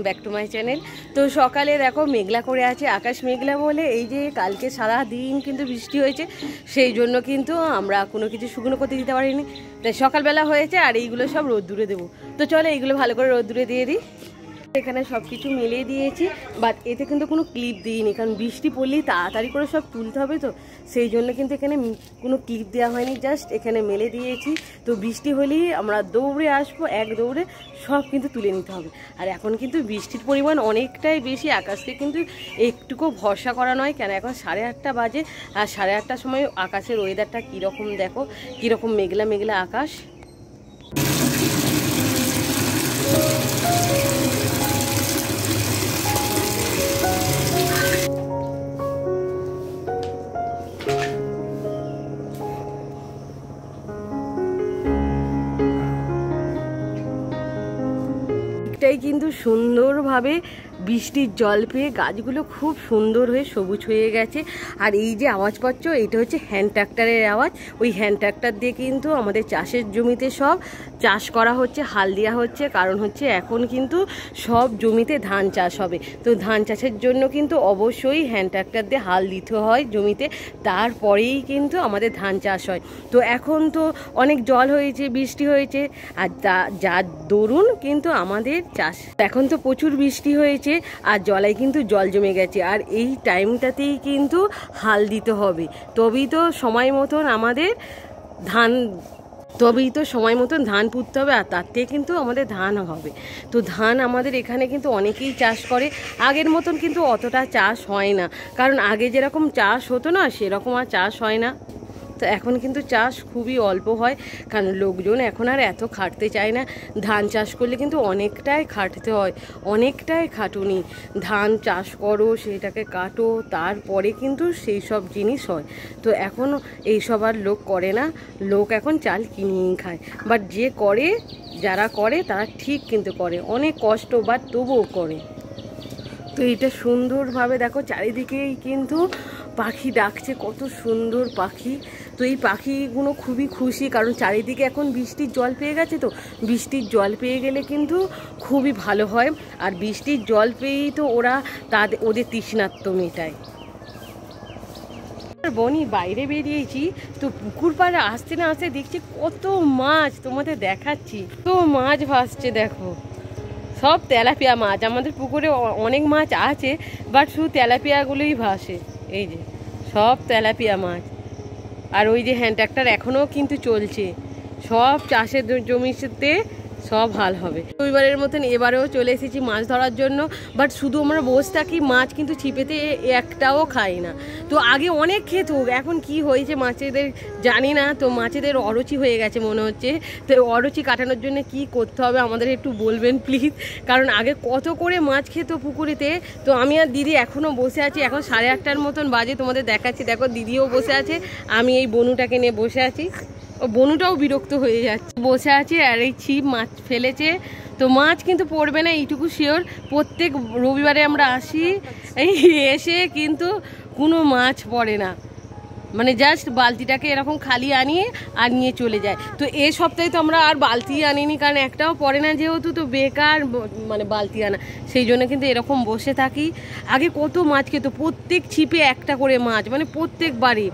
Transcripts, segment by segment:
Back to my channel. তো সকালে দেখো মেঘলা করে আছে, আকাশ মেঘলা বলে এই যে কালকে সারা দিন কিন্তু বৃষ্টি হয়েছে, সেই জন্য কিন্তু আমরা কোনো কিছু শুকনো করতে দিতে পারিনি। তাই সকালবেলা হয়েছে আর এইগুলো সব রোদ্দুরে দেবো। তো চলো এইগুলো ভালো করে রোদ্দুরে দিয়ে দিই। এখানে সব কিছু মিলিয়ে দিয়েছি, বাট এতে কিন্তু কোনো ক্লিপ দিইনি, কারণ বৃষ্টি পড়লেই তাড়াতাড়ি করে সব তুলতে হবে, তো সেই জন্য কিন্তু এখানে কোনো ক্লিপ দেওয়া হয়নি, জাস্ট এখানে মেলে দিয়েছি। তো বৃষ্টি হলেই আমরা দৌড়ে আসবো, এক দৌড়ে সব কিন্তু তুলে নিতে হবে। আর এখন কিন্তু বৃষ্টির পরিমাণ অনেকটাই বেশি, আকাশ থেকে কিন্তু একটুকু ভরসা করা নয়। কেন এখন 8:30 বাজে, আর 8:30টার সময় আকাশের ওয়েদারটা কীরকম দেখো, কীরকম মেঘলা মেঘলা আকাশ। কিন্তু সুন্দরভাবে বৃষ্টির জল পেয়ে গাছগুলো খুব সুন্দর হয়ে সবুজ হয়ে গেছে। আর এই যে আওয়াজ পাচ্ছ, এটা হচ্ছে হ্যান্ড ট্রাক্টরের আওয়াজ। ওই হ্যান্ড ট্রাক্টর দিয়ে কিন্তু আমাদের চাষের জমিতে সব চাষ করা হচ্ছে, হাল দেওয়া হচ্ছে। কারণ হচ্ছে এখন কিন্তু সব জমিতে ধান চাষ হবে, তো ধান চাষের জন্য কিন্তু অবশ্যই হ্যান্ড ট্রাক্টর দিয়ে হাল দিতে হয় জমিতে, তারপরেই কিন্তু আমাদের ধান চাষ হয়। তো এখন তো অনেক জল হয়েছে, বৃষ্টি হয়েছে, আর যার দরুন কিন্তু আমাদের চাষ এখন তো প্রচুর বৃষ্টি হয়েছে আর জলায় কিন্তু জল জমে গেছে। আর এই টাইমটাতেই কিন্তু হাল দিতে হবে, তবেই তো সময় মতন আমাদের ধান পুঁততে হবে, আর তার থেকে কিন্তু আমাদের ধান হবে। তো ধান আমাদের এখানে কিন্তু অনেকেই চাষ করে, আগের মতন কিন্তু অতটা চাষ হয় না, কারণ আগে যেরকম চাষ হতো না সেরকম আর চাষ হয় না। তো এখন কিন্তু চাষ খুবই অল্প হয়, কারণ লোকজন এখন আর এত খাটতে চায় না। ধান চাষ করলে কিন্তু অনেকটাই খাটতে হয়, অনেকটাই খাটুনি। ধান চাষ করো, সেটাকে কাটো, তারপরে কিন্তু সেই সব জিনিস হয়। তো এখন এইসব আর লোক করে না, লোক এখন চাল কিনেই খায়। বাট যারা করে তারা ঠিক কিন্তু করে, অনেক কষ্ট, বাট তবুও করে। তো এটা সুন্দরভাবে দেখো চারিদিকেই কিন্তু পাখি ডাকছে, কত সুন্দর পাখি। তো এই পাখিগুলো খুবই খুশি, কারণ চারিদিকে এখন বৃষ্টির জল পেয়ে গেছে। তো বৃষ্টির জল পেয়ে গেলে কিন্তু খুবই ভালো হয়, আর বৃষ্টির জল পেয়েই তো ওদের তৃষ্ণার্ত মেটায়। বনি বাইরে বেরিয়েছি, তো পুকুর পাড়ে আসতে না আসতে দেখছি কত মাছ, তোমাদের দেখাচ্ছি। তো মাছ ভাসছে দেখো, সব তেলাপিয়া মাছ। আমাদের পুকুরে অনেক মাছ আছে, বাট শুধু তেলাপিয়াগুলোই ভাসে। এই যে সব তেলাপিয়া মাছ। আর ওই যে হ্যান্ড ট্রাক্টর এখনও কিন্তু চলছে, সব চাষের জমিতে সব হাল হবে। রবিবারের মতন এবারেও চলে এসেছি মাছ ধরার জন্য, বাট শুধু আমরা বসে থাকি, মাছ কিন্তু ছিপেতে একটাও খাই না। তো আগে অনেক খেত, এখন কি হয়েছে মাছেদের জানি না। তো মাছেদের অরুচি হয়ে গেছে মনে হচ্ছে। তো অরুচি কাটানোর জন্য কি করতে হবে আমাদের একটু বলবেন প্লিজ, কারণ আগে কত করে মাছ খেত পুকুরেতে। তো আমি আর দিদি এখনও বসে আছি, এখন 8:30টার মতন বাজে, তোমাদের দেখাচ্ছি। দেখো দিদিও বসে আছে, আমি এই বনুটাকে নিয়ে বসে আছি। ও বনুটাও বিরক্ত হয়ে যাচ্ছে, বসে আছে। আর এই ছিপ মাছ ফেলেছে, তো মাছ কিন্তু পড়বে না এইটুকু শিওর। প্রত্যেক রবিবারে আমরা আসি, এই এসে কিন্তু কোনো মাছ পড়ে না, মানে জাস্ট বালতিটাকে এরকম খালি আনিয়ে আর নিয়ে চলে যায়। তো এই সপ্তাহে তো আমরা আর বালতি আনিনি, কারণ একটাও পড়ে না যেহেতু, তো বেকার মানে বালতি আনা, সেই জন্য কিন্তু এরকম বসে থাকি। আগে কত মাছ খেত, প্রত্যেক ছিপে একটা করে মাছ, মানে প্রত্যেকবারই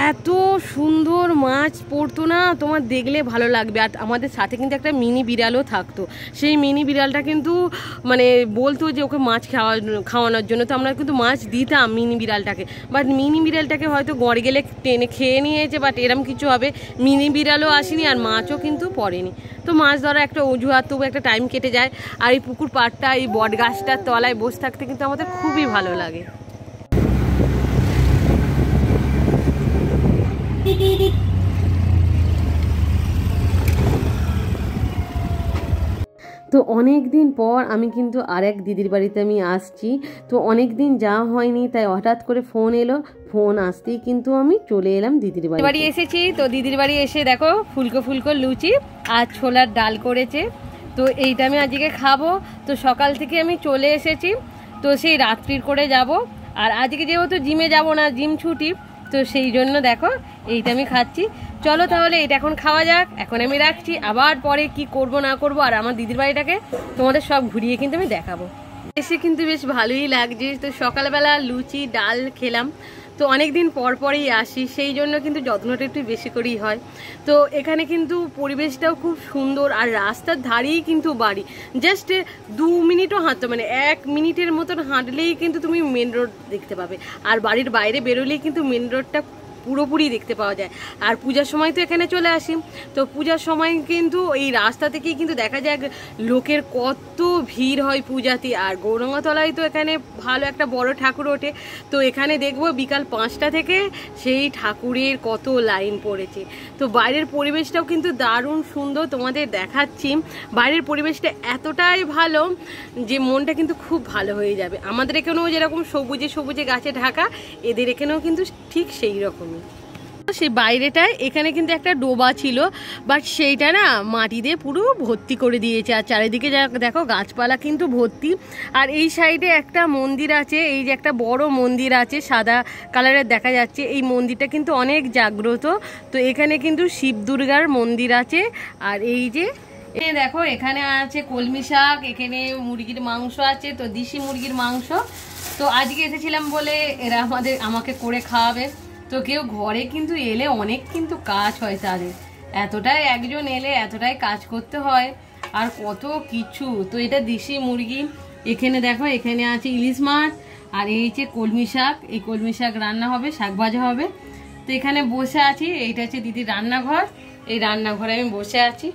এত সুন্দর মাছ পড়তো না, তোমার দেখলে ভালো লাগবে। আর আমাদের সাথে কিন্তু একটা মিনি বিড়ালও থাকতো, সেই মিনি বিড়ালটা কিন্তু মানে বলতো যে ওকে মাছ খাওয়ানোর জন্য। তো আমরা কিন্তু মাছ দিতাম মিনি বিড়ালটাকে, বাট মিনি বিড়ালটাকে হয়তো গড়ে গেলে টেনে খেয়ে নিয়েছে, বাট এরম কিছু হবে। মিনি বিড়ালও আসেনি আর মাছও কিন্তু পড়েনি। তো মাছ ধরা একটা অজুহাত, তবু একটা টাইম কেটে যায়। আর এই পুকুর পাড়টা, এই বট গাছটার তলায় বসে থাকতে কিন্তু আমাদের খুবই ভালো লাগে। তো অনেক দিন পর আমি কিন্তু আরেক দিদির বাড়িতে আমি আসছি। তো অনেক দিন যাওয়া হয়নি, তাই হঠাৎ করে ফোন এলো, ফোন আসতেই কিন্তু আমি চলে এলাম দিদির বাড়ি এসেছি। তো দিদির বাড়ি এসে দেখো ফুলকো ফুলকো লুচি আর ছোলার ডাল করেছে, তো এইটা আমি আজকে খাবো। তো সকাল থেকে আমি চলে এসেছি, তো সেই রাত্রির করে যাব। আর আজকে যেহেতু জিমে যাব না, জিম ছুটি, তো সেই জন্য দেখো এইটা আমি খাচ্ছি। চলো তাহলে এটা এখন খাওয়া যাক, এখন আমি রাখছি। আবার পরে কি করব না করব আর আমার দিদির বাড়িটাকে তোমাদের সব ঘুরিয়ে কিন্তু আমি দেখাবো। এসে কিন্তু বেশ ভালোই লাগছে। তো সকালবেলা লুচি ডাল খেলাম, তো অনেক দিন পর পরেই আসি, সেই জন্য কিন্তু যত্নটা একটু বেশি করেই হয়। তো এখানে কিন্তু পরিবেশটাও খুব সুন্দর, আর রাস্তার ধারেই কিন্তু বাড়ি, জাস্ট 2 মিনিটও হাঁটতে, মানে 1 মিনিটের মতন হাঁটলেই কিন্তু তুমি মেন রোড দেখতে পাবে। আর বাড়ির বাইরে বেরোলেই কিন্তু মেন রোডটা পুরোপুরি দেখতে পাওয়া যায়। আর পূজার সময় তো এখানে চলে আসি, তো পূজার সময় কিন্তু এই রাস্তা থেকেই কিন্তু দেখা যায় লোকের কত ভিড় হয় পূজাতে। আর গৌরাঙ্গাতলায় তো এখানে ভালো একটা বড় ঠাকুর ওঠে, তো এখানে দেখবো বিকাল 5টা থেকে সেই ঠাকুরের কত লাইন পড়েছে। তো বাইরের পরিবেশটাও কিন্তু দারুণ সুন্দর, তোমাদের দেখাচ্ছি। বাইরের পরিবেশটা এতটাই ভালো যে মনটা কিন্তু খুব ভালো হয়ে যাবে। আমাদের এখানেও যেরকম সবুজে সবুজে গাছে ঢাকা, এদের এখানেও কিন্তু ঠিক সেই রকম। সেই বাইরেটায় এখানে কিন্তু একটা ডোবা ছিল, বাট সেইটা না মাটি দিয়ে পুরো ভর্তি করে দিয়েছে। আর চারিদিকে দেখো গাছপালা কিন্তু ভর্তি। আর এই সাইডে একটা মন্দির আছে, এই যে একটা বড় মন্দির আছে সাদা কালারের দেখা যাচ্ছে, এই মন্দিরটা কিন্তু অনেক জাগ্রত। তো এখানে কিন্তু শিব দুর্গার মন্দির আছে। আর এই যে দেখো এখানে আছে কলমি শাক, এখানে মুরগির মাংস আছে, তো দেশি মুরগির মাংস। তো আজকে এসেছিলাম বলে এরা আমাকে করে খাওয়াবে। তো কেউ ঘরে কিন্তু এলে অনেক কিন্তু কাজ হয় তাদের, এতটাই একজন এলে এতটাই কাজ করতে হয় আর কত কিছু। তো এটা দেশি মুরগি, এখানে দেখো এখানে আছে ইলিশ মাছ, আর এই যে কলমি শাক, এই কলমি শাক রান্না হবে, শাক ভাজা হবে। তো এখানে বসে আছি, এইটা হচ্ছে দিদির রান্নাঘর, এই রান্নাঘরে আমি বসে আছি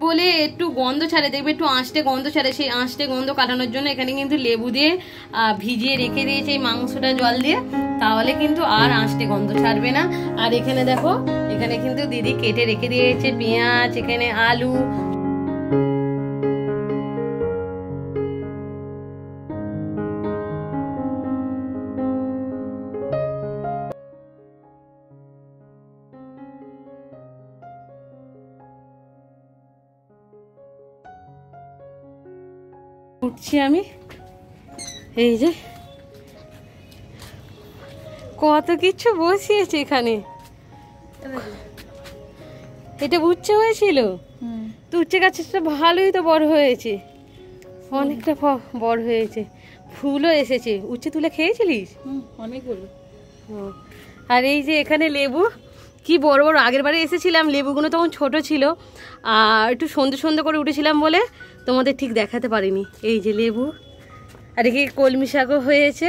বলে একটু গন্ধ ছাড়ে, দেখবে একটু আঁশটে গন্ধ ছাড়ে, সেই আঁশটে গন্ধ কাটানোর জন্য এখানে কিন্তু লেবু দিয়ে ভিজিয়ে রেখে দিয়েছে এই মাংসটা জল দিয়ে, তাহলে কিন্তু আর আঁশটে গন্ধ ছাড়বে না। আর এখানে দেখো এখানে কিন্তু দিদি কেটে রেখে দিয়েছে পেঁয়াজ, এখানে আলু। উঠছি আমি, এই যে কত কিছু বসিয়েছে এখানে। এটা উচ্ছে হয়েছিল, তো উচ্ছে গাছটা ভালোই তো বড় হয়েছে, অনেকটা বড় হয়েছে, ফুলও এসেছে। উচ্ছে তুলে খেয়েছিলিস? অনেকগুলো। আর এই যে এখানে লেবু, কি বড় বড়, আগের বারে এসেছিলাম লেবুগুলো তখন ছোট ছিল, আর একটু সন্ধ্যে সন্ধ্যে করে উঠেছিলাম বলে তোমাদের ঠিক দেখাতে পারিনি। এই যে লেবু, আর এদিকে কলমি শাকও হয়েছে,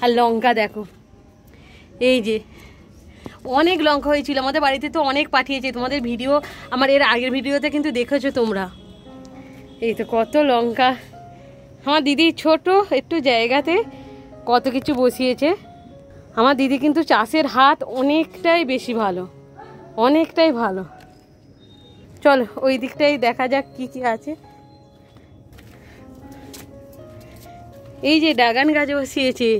আর লঙ্কা দেখো, এই যে অনেক লঙ্কা হয়েছিল আমাদের বাড়িতে, তো অনেক পাঠিয়েছে, তোমাদের ভিডিও আমার এর আগের ভিডিওতে কিন্তু দেখেছো তোমরা। এই তো কত লঙ্কা, আমার দিদি ছোট একটু জায়গাতে কত কিছু বসিয়েছে। আমার দিদি কিন্তু চাষের হাত অনেকটাই বেশি ভালো, অনেকটাই ভালো। চলো ওই দিকটাই দেখা যাক কি কি আছে। এই যে ডাগান গাছ বসিয়েছে,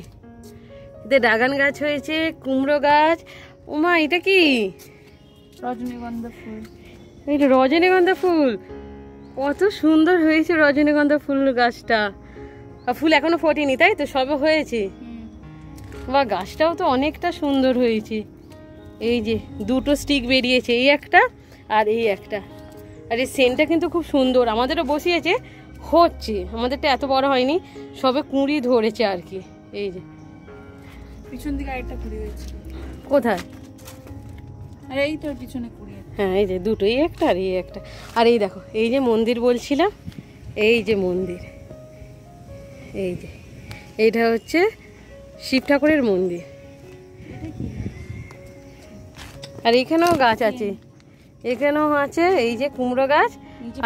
এতে ডাগান গাছ হয়েছে, কুমড়ো গাছ। ওমা এটা কি? রজনীগন্ধা ফুল। এইটা রজনীগন্ধা ফুল, কত সুন্দর হয়েছে রজনীগন্ধা ফুল গাছটা। আর ফুল এখনো ফোটেনি তাই তো, সবে হয়েছে। বা গাছটাও তো অনেকটা সুন্দর হয়েছে। এই যে দুটো স্টিক বেরিয়েছে, এই একটা আর এই একটা। আর এই সেন্টটা কিন্তু খুব সুন্দর, আমাদেরও বসিয়েছে, হচ্ছে, আমাদেরটা এত বড় হয়নি, সবে কুঁড়ি ধরেছে আর কি। এই যে পিছন দিকে আরেকটা কুঁড়ি হয়েছে। কোথায়? আর এই তো পিছনে কুঁড়ি। হ্যাঁ এই যে দুটো, এই একটা আর এই একটা। আর এই দেখো এই যে মন্দির বলছিলাম, এই যে মন্দির, এই যে এইটা হচ্ছে শিব ঠাকুরের মন্দির। আর এখানেও গাছ আছে, এখানেও আছে এই যে কুমড়ো গাছ,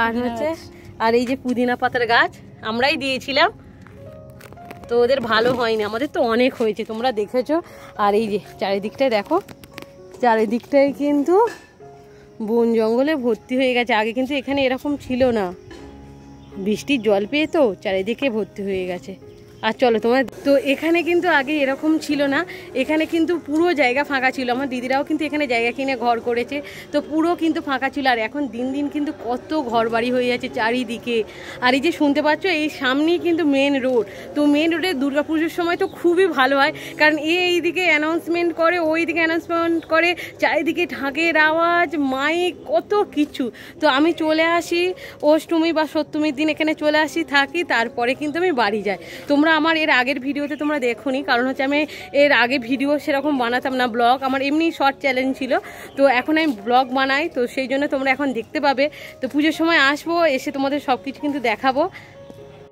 আর হচ্ছে আর এই যে পুদিনা পাতার গাছ আমরাই দিয়েছিলাম, তো ওদের ভালো হয়নি, আমাদের তো অনেক হয়েছে, তোমরা দেখেছো। আর এই যে চারিদিকটায় দেখো, চারিদিকটাই কিন্তু বন জঙ্গলে ভর্তি হয়ে গেছে। আগে কিন্তু এখানে এরকম ছিল না, বৃষ্টির জল পেয়ে তো চারিদিকে ভর্তি হয়ে গেছে। আর চলো তোমার তো এখানে কিন্তু আগে এরকম ছিল না, এখানে কিন্তু পুরো জায়গা ফাঁকা ছিল। আমার দিদিরাও কিন্তু এখানে জায়গা কিনে ঘর করেছে, তো পুরো কিন্তু ফাঁকা ছিল। আর এখন দিন দিন কিন্তু কত ঘর বাড়ি হয়ে যাচ্ছে চারিদিকে। আর এই যে শুনতে পাচ্ছ, এই সামনেই কিন্তু মেন রোড। তো মেন রোডে দুর্গাপুজোর সময় তো খুবই ভালো হয়, কারণ এইদিকে অ্যানাউন্সমেন্ট করে, ওই দিকে অ্যানাউন্সমেন্ট করে, চারিদিকে ঢাকের আওয়াজ, মাইক, কত কিছু। তো আমি চলে আসি অষ্টমী বা সপ্তমীর দিন এখানে চলে আসি, থাকি, তারপরে কিন্তু আমি বাড়ি যাই। তোমরা আমার এর আগের ভিডিওতে তোমরা দেখোনি, কারণ হচ্ছে আমি এর আগে ভিডিও সেরকম বানাতাম না, ব্লগ আমার এমনি শর্ট চ্যালেঞ্জ ছিল। তো এখন আমি ব্লগ বানাই, তো সেই জন্য তোমরা এখন দেখতে পাবে। তো পুজোর সময় আসবো, এসে তোমাদের সব কিছু কিন্তু দেখাবো।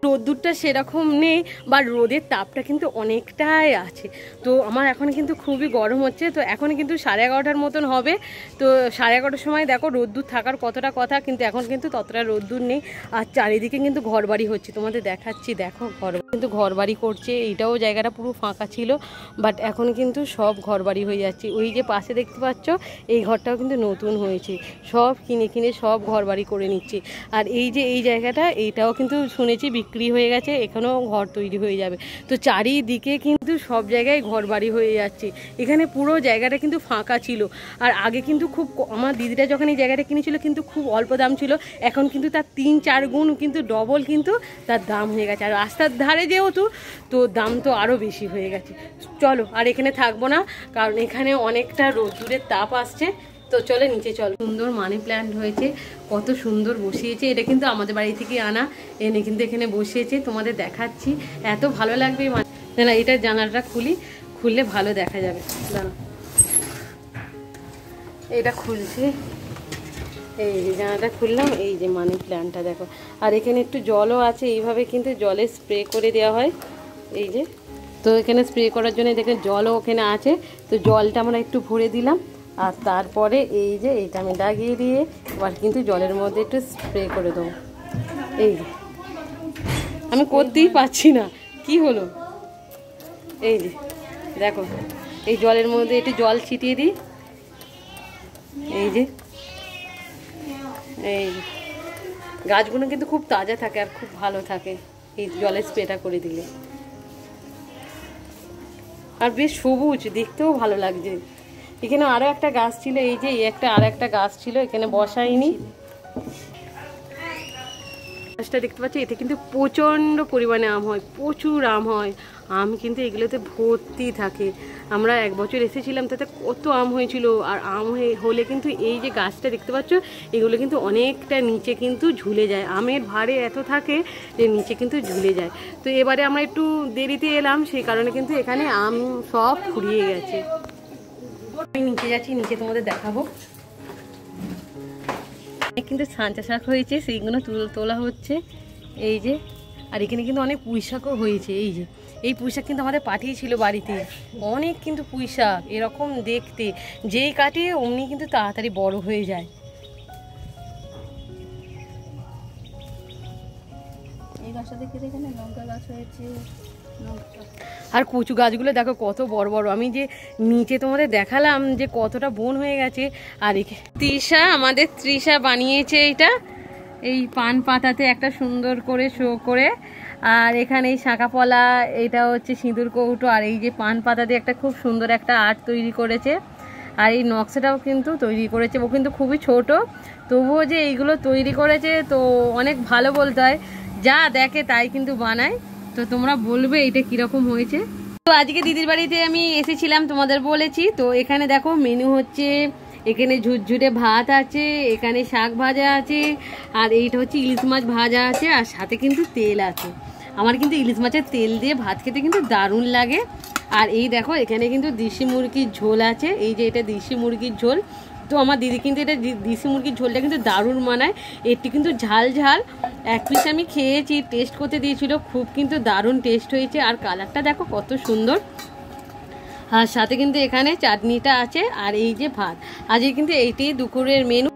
রোদ্দুরটা সেরকম নেই, বা রোদের তাপটা কিন্তু অনেকটাই আছে। তো আমার এখন কিন্তু খুবই গরম হচ্ছে। তো এখন কিন্তু 11:30 মতন হবে। তো 11:30 সময় দেখো রোদ্দুর থাকার কতটা কথা, কিন্তু এখন কিন্তু ততটা রোদ্দুর নেই। আর চারিদিকে কিন্তু ঘরবাড়ি হচ্ছে, তোমাদের দেখাচ্ছি, দেখো ঘর কিন্তু ঘরবাড়ি করছে। এইটাও জায়গাটা পুরো ফাঁকা ছিল, বাট এখন কিন্তু সব ঘরবাড়ি হয়ে যাচ্ছে। ওই যে পাশে দেখতে পাচ্ছ, এই ঘরটাও কিন্তু নতুন হয়েছে, সব কিনে কিনে সব ঘরবাড়ি করে নিচ্ছে। আর এই যে এই জায়গাটা, এইটাও কিন্তু শুনেছি বিক্রি হয়ে গেছে, এখানেও ঘর তৈরি হয়ে যাবে। তো চারিদিকে কিন্তু সব জায়গায় ঘর বাড়ি হয়ে যাচ্ছে। এখানে পুরো জায়গাটা কিন্তু ফাঁকা ছিল। আর আগে কিন্তু খুব আমার দিদিরা যখন এই জায়গাটা কিনেছিল কিন্তু খুব অল্প দাম ছিল, এখন কিন্তু তার 3-4 গুণ কিন্তু ডবল কিন্তু তার দাম হয়ে গেছে। আর রাস্তার ধারে যেহেতু, তো দাম তো আরও বেশি হয়ে গেছে। চলো আর এখানে থাকবো না, কারণ এখানে অনেকটা রোদ্দুরের তাপ আসছে। তো চলে নিচে চলো। সুন্দর মানি প্ল্যান্ট হয়েছে, কত সুন্দর বসিয়েছে। এটা কিন্তু আমাদের বাড়ি থেকে আনা, এনে কিন্তু এখানে বসিয়েছে, তোমাদের দেখাচ্ছি। এত ভালো লাগবে। না, এটা জানালাটা খুললে ভালো দেখা যাবে। দাঁড়া, এটা খুলছি, এই যে জানালাটা খুললাম, এই যে মানি প্ল্যান্টটা দেখো। আর এখানে একটু জলও আছে, এইভাবে কিন্তু জলে স্প্রে করে দেওয়া হয়, এই যে। তো এখানে স্প্রে করার জন্য দেখেন জলও ওখানে আছে। তো জলটা আমরা একটু ভরে দিলাম, আর তারপরে এই যে এইটা আমি লাগিয়ে দিয়ে এবার কিন্তু জলের মধ্যে একটু স্প্রে করে দেবো। এই যে আমি করতেই পারছি না, কি হলো, এই যে দেখো, এই জলের মধ্যে একটু জল ছিটিয়ে দিই, এই যে এই গাছগুলো কিন্তু খুব তাজা থাকে আর খুব ভালো থাকে এই জলের স্প্রেটা করে দিলে। আর বেশ সবুজ, দেখতেও ভালো লাগছে। এখানে আরও একটা গাছ ছিল, এই যে আর একটা গাছ ছিল, এখানে বসাইনি। গাছটা দেখতে পাচ্ছি, এতে কিন্তু প্রচণ্ড পরিমাণে আম হয়, প্রচুর আম হয়। আম কিন্তু এগুলোতে ভর্তি থাকে। আমরা 1 বছর এসেছিলাম, তাতে কত আম হয়েছিল। আর আম হলে কিন্তু এই যে গাছটা দেখতে পাচ্ছ, এগুলো কিন্তু অনেকটা নিচে কিন্তু ঝুলে যায়। আমের ভারে এত থাকে যে নিচে কিন্তু ঝুলে যায়। তো এবারে আমরা একটু দেরিতে এলাম, সেই কারণে কিন্তু এখানে আম সব ফুরিয়ে গেছে। আমি নিচে যাচ্ছি, নিচে তোমাদের দেখাবো। কিন্তু সাঞ্চা শাক হয়েছে, সেইগুলো তোলা হচ্ছে, এই যে। আর এখানে কিন্তু অনেক পুঁই শাকও হয়েছে, এই যে। এই পুঁই শাক কিন্তু আমাদের পাঠিয়েছিল বাড়িতে, অনেক কিন্তু পুঁই শাক এরকম দেখতে, যেই কাটে অমনি কিন্তু তাড়াতাড়ি বড় হয়ে যায়। এই গাছটা দেখে এখানে লঙ্কা গাছ হয়েছে। আর কচু গাছগুলো দেখো কত বড় বড়। আমি যে নিচে তোমাদের দেখালাম যে কতটা বন হয়ে গেছে। আর আমাদের তৃষা বানিয়েছে এটা, এই পান পাতাতে একটা সুন্দর করে শো করে। আর এখানে এই শাঁকাপলা, এটা হচ্ছে সিঁদুর কৌটো। আর এই যে পান পাতা দিয়ে একটা খুব সুন্দর একটা আর্ট তৈরি করেছে। আর এই নকশাটাও কিন্তু তৈরি করেছে, ও কিন্তু খুবই ছোট, তবুও যে এইগুলো তৈরি করেছে, তো অনেক ভালো বলতে হয়। যা দেখে তাই কিন্তু বানায়। তো তোমরা বলবে এটা কিরকম হয়েছে। তো আজকে দিদির বাড়িতে আমি এসেছিলাম, তোমাদের বলেছি। তো এখানে দেখো মেনু হচ্ছে, এখানে ঝুরঝুরে ভাত আছে, এখানে শাক ভাজা আছে, আর এইটা হচ্ছে ইলিশ মাছ ভাজা আছে, আর সাথে কিন্তু তেল আছে। আমার কিন্তু ইলিশ মাছের তেল দিয়ে ভাত খেতে কিন্তু দারুণ লাগে। আর এই দেখো এখানে কিন্তু দেশি মুরগির ঝোল আছে, এই যে এটা দেশি মুরগির ঝোল। তো আমার দিদি কিন্তু এটা দেশি মুরগির ঝোলটা কিন্তু দারুণ মানায়। এটি কিন্তু ঝাল ঝাল। 1 পিস আমি খেয়েছি, টেস্ট করতে দিয়েছিল, খুব কিন্তু দারুণ টেস্ট হয়েছে। আর কালারটা দেখো কত সুন্দর। আর সাথে কিন্তু এখানে চাটনিটা আছে, আর এই যে ভাত। আজকে কিন্তু এইটাই দুপুরের মেনু।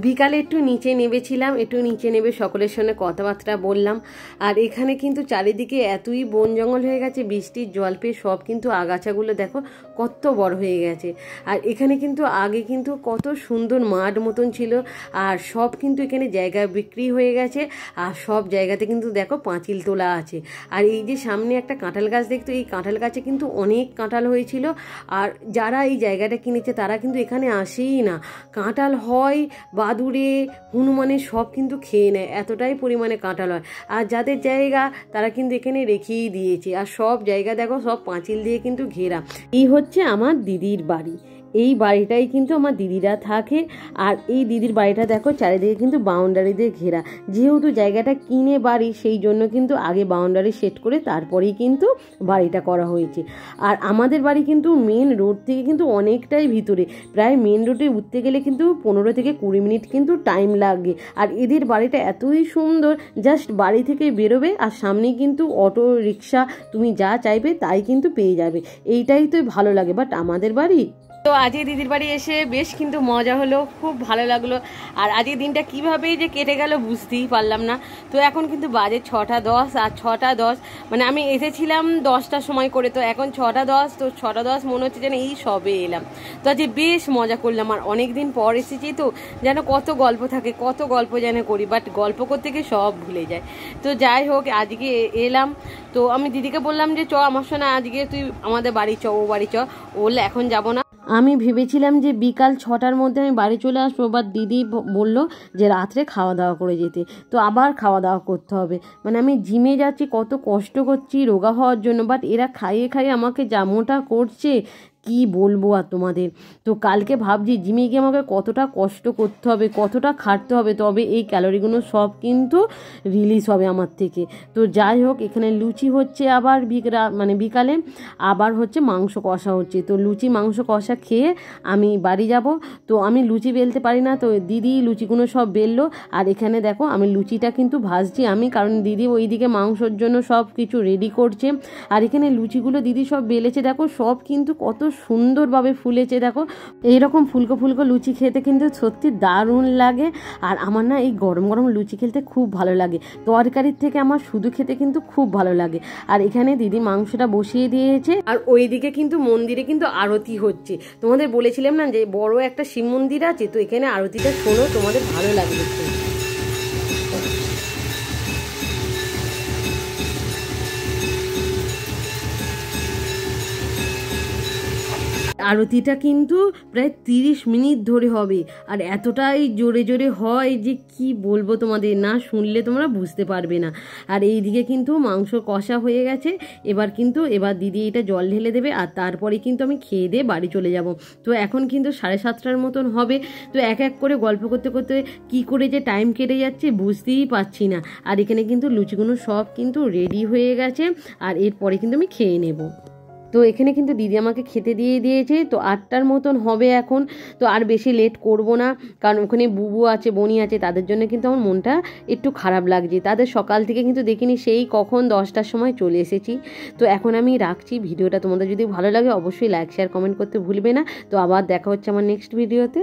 বিকালে একটু নিচে নেমেছিলাম, একটু নিচে নেমে সকলের সঙ্গে কথাবার্তা বললাম। আর এখানে কিন্তু চারিদিকে এতই বন জঙ্গল হয়ে গেছে, বৃষ্টির জল পেয়ে সব কিন্তু আগাছাগুলো দেখো কত বড় হয়ে গেছে। আর এখানে কিন্তু আগে কিন্তু কত সুন্দর মাঠ মতন ছিল, আর সব কিন্তু এখানে জায়গা বিক্রি হয়ে গেছে। আর সব জায়গাতে কিন্তু দেখো পাঁচিল তোলা আছে। আর এই যে সামনে একটা কাঁঠাল গাছ দেখতো, এই কাঁঠাল গাছে কিন্তু অনেক কাঁঠাল হয়েছিল। আর যারা এই জায়গাটা কিনেছে তারা কিন্তু এখানে আসেই না। কাঁঠাল হয় বাদুড়ে, হনুমানের সব কিন্তু খেয়ে নেয়, এতটাই পরিমাণে কাঁঠাল হয়। আর যাদের জায়গা তারা কিন্তু এখানে রেখেই দিয়েছে। আর সব জায়গা দেখো সব পাঁচিল দিয়ে কিন্তু ঘেরা। এই হচ্ছে আমার দিদির বাড়ি, এই বাড়িটাই কিন্তু আমার দিদিরা থাকে। আর এই দিদির বাড়িটা দেখো চারিদিকে কিন্তু বাউন্ডারি দিয়ে ঘেরা। যেহেতু জায়গাটা কিনে বাড়ি, সেই জন্য কিন্তু আগে বাউন্ডারি সেট করে তারপরেই কিন্তু বাড়িটা করা হয়েছে। আর আমাদের বাড়ি কিন্তু মেন রোড থেকে কিন্তু অনেকটাই ভিতরে, প্রায় মেন রোডে উঠতে গেলে কিন্তু 15 থেকে 20 মিনিট কিন্তু টাইম লাগে। আর এদের বাড়িটা এতই সুন্দর, জাস্ট বাড়ি থেকে বেরোবে আর সামনেই কিন্তু অটো রিক্সা, তুমি যা চাইবে তাই কিন্তু পেয়ে যাবে। এইটাই তো ভালো লাগে। বাট আমাদের বাড়ি তো আজকে দিদির বাড়ি এসে বেশ কিন্তু মজা হলো, খুব ভালো লাগলো। আর আজকে দিনটা কীভাবেই যে কেটে গেল বুঝতেই পারলাম না। তো এখন কিন্তু বাজে 6টা 10, আর 6টা 10 মানে আমি এসেছিলাম 10টার সময় করে, তো এখন 6টা 10। তো 6টা 10 মনে হচ্ছে যেন এই সবে এলাম। তো আজকে বেশ মজা করলাম। আর অনেক দিন পর এসেছি তো যেন কত গল্প থাকে, কত গল্প যেন করি, বাট গল্প করতে গিয়ে সব ভুলে যায়। তো যাই হোক আজকে এলাম। তো আমি দিদিকে বললাম যে চ আমার সঙ্গে আজকে তুই আমাদের বাড়ি চ, ও বাড়ি চ। ও বললে এখন যাবো না। আমি ভেবেছিলাম যে বিকাল 6টার মধ্যে আমি বাড়ি চলে আসবো, বাট দিদি বললো যে রাত্রে খাওয়া দাওয়া করে যেতে। তো আবার খাওয়া দাওয়া করতে হবে, মানে আমি জিমে যাচ্ছি, কত কষ্ট করছি রোগা হওয়ার জন্য, বাট এরা খাইয়ে খাইয়ে আমাকে যা মোটা করছে কি বলবো আর তোমাদের। তো কালকে ভাবছি জিমে গিয়ে আমাকে কতটা কষ্ট করতে হবে, কতটা খাটতে হবে, তবে এই ক্যালোরিগুলো সব কিন্তু রিলিজ হবে আমার থেকে। তো যাই হোক এখানে লুচি হচ্ছে, আবার মানে বিকালে আবার হচ্ছে মাংস কষা হচ্ছে। তো লুচি মাংস কষা খেয়ে আমি বাড়ি যাব। তো আমি লুচি বেলতে পারি না, তো দিদি লুচিগুলো সব বেললো। আর এখানে দেখো আমি লুচিটা কিন্তু ভাজছি আমি, কারণ দিদি ওইদিকে মাংসর জন্য সব কিছু রেডি করছে। আর এখানে লুচিগুলো দিদি সব বেলেছে, দেখো সব কিন্তু কত সুন্দরভাবে ফুলেছে। দেখো এইরকম ফুলকো ফুলকো লুচি খেতে কিন্তু সত্যি দারুণ লাগে। আর আমার না এই গরম গরম লুচি খেতে খুব ভালো লাগে, তরকারির থেকে আমার শুধু খেতে কিন্তু খুব ভালো লাগে। আর এখানে দিদি মাংসটা বসিয়ে দিয়েছে। আর ওইদিকে কিন্তু মন্দিরে কিন্তু আরতি হচ্ছে। তোমাদের বলেছিলাম না যে বড় একটা শিব মন্দির আছে, তো এখানে আরতিটা শোনো, তোমাদের ভালো লাগবে। আরতিটা কিন্তু প্রায় 30 মিনিট ধরে হবে। আর এতটাই জোরে জোরে হয় যে কি বলবো তোমাদের, না শুনলে তোমরা বুঝতে পারবে না। আর এই দিকে কিন্তু মাংস কষা হয়ে গেছে, এবার দিদি এটা জল ঢেলে দেবে। আর তারপরে কিন্তু আমি খেয়ে দিয়ে বাড়ি চলে যাব। তো এখন কিন্তু 7:30টার মতন হবে। তো এক এক করে গল্প করতে করতে কি করে যে টাইম কেটে যাচ্ছে বুঝতেই পারছি না। আর এখানে কিন্তু লুচিগুলো সব কিন্তু রেডি হয়ে গেছে, আর এরপরে কিন্তু আমি খেয়ে নেব। তো এখানে কিন্তু দিদি আমাকে খেতে দিয়ে দিয়েছে। তো 8টার মতন হবে এখন। তো আর বেশি লেট করব না, কারণ ওখানে বুবু আছে, বনি আছে, তাদের জন্য কিন্তু আমার মনটা একটু খারাপ লাগছে। তাদের সকাল থেকে কিন্তু দেখিনি, সেই কখন 10টার সময় চলে এসেছি। তো এখন আমি রাখছি। ভিডিওটা তোমাদের যদি ভালো লাগে অবশ্যই লাইক শেয়ার কমেন্ট করতে ভুলবে না। তো আবার দেখা হচ্ছে আমার নেক্সট ভিডিওতে।